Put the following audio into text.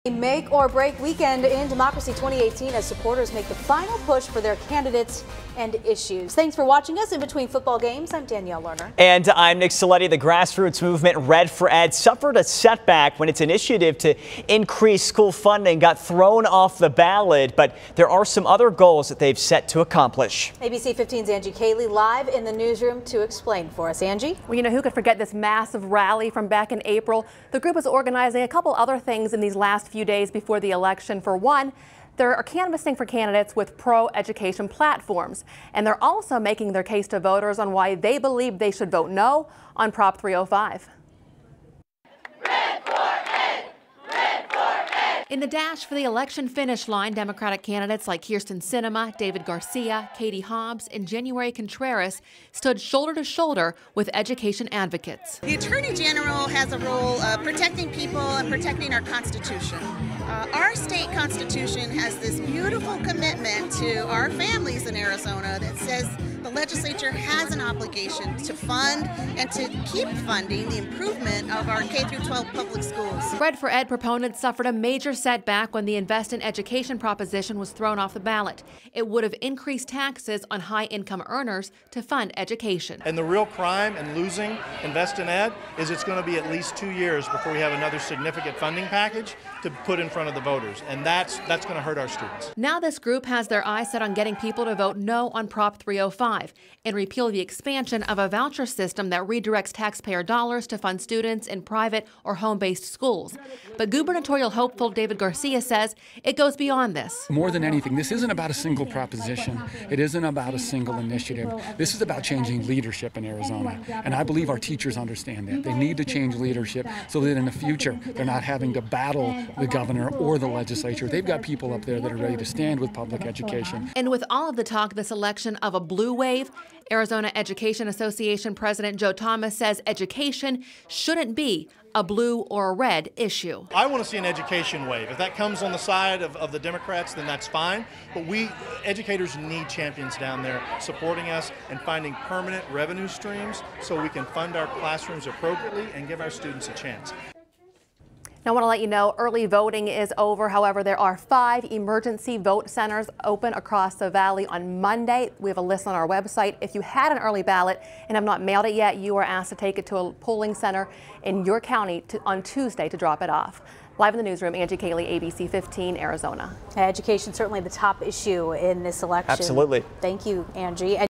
A make or break weekend in Democracy 2018 as supporters make the final push for their candidates and issues. Thanks for watching us in between football games. I'm Danielle Lerner. And I'm Nick Soletti. The grassroots movement Red for Ed suffered a setback when its initiative to increase school funding got thrown off the ballot, but there are some other goals that they've set to accomplish. ABC 15's Angie Cayley live in the newsroom to explain for us. Angie? Well, you know, who could forget this massive rally from back in April? The group is organizing a couple other things in these last few days before the election. For one, they're canvassing for candidates with pro-education platforms, and they're also making their case to voters on why they believe they should vote no on Prop 305. In the dash for the election finish line, Democratic candidates like Kyrsten Sinema, David Garcia, Hobbs, and January Contreras stood shoulder to shoulder with education advocates. The Attorney General has a role of protecting people and protecting our Constitution. Our state Constitution has this beautiful commitment to our families in Arizona that says the legislature has an obligation to fund and to keep funding the improvement of our K-12 public schools. Red for Ed proponents suffered a major setback when the Invest in Education proposition was thrown off the ballot. It would have increased taxes on high-income earners to fund education. And the real crime in losing Invest in Ed is it's going to be at least 2 years before we have another significant funding package to put in front of the voters, and that's going to hurt our students. Now this group has their eyes set on getting people to vote no on Prop 305 and repeal the expansion of a voucher system that redirects taxpayer dollars to fund students in private or home-based schools. But gubernatorial hopeful David Garcia says it goes beyond this. More than anything, this isn't about a single proposition. It isn't about a single initiative. This is about changing leadership in Arizona. And I believe our teachers understand that. They need to change leadership so that in the future they're not having to battle the governor or the legislature. They've got people up there that are ready to stand with public education. And with all of the talk this election of a blue wave, Arizona Education Association President Joe Thomas says education shouldn't be a blue or a red issue. I want to see an education wave. If that comes on the side of the Democrats, then that's fine. But we educators need champions down there supporting us and finding permanent revenue streams so we can fund our classrooms appropriately and give our students a chance. Now, I want to let you know early voting is over. However, there are 5 emergency vote centers open across the valley on Monday. We have a list on our website. If you had an early ballot and have not mailed it yet, you are asked to take it to a polling center in your county on Tuesday to drop it off. Live in the newsroom, Angie Cayley, ABC 15, Arizona. Education certainly the top issue in this election. Absolutely. Thank you, Angie.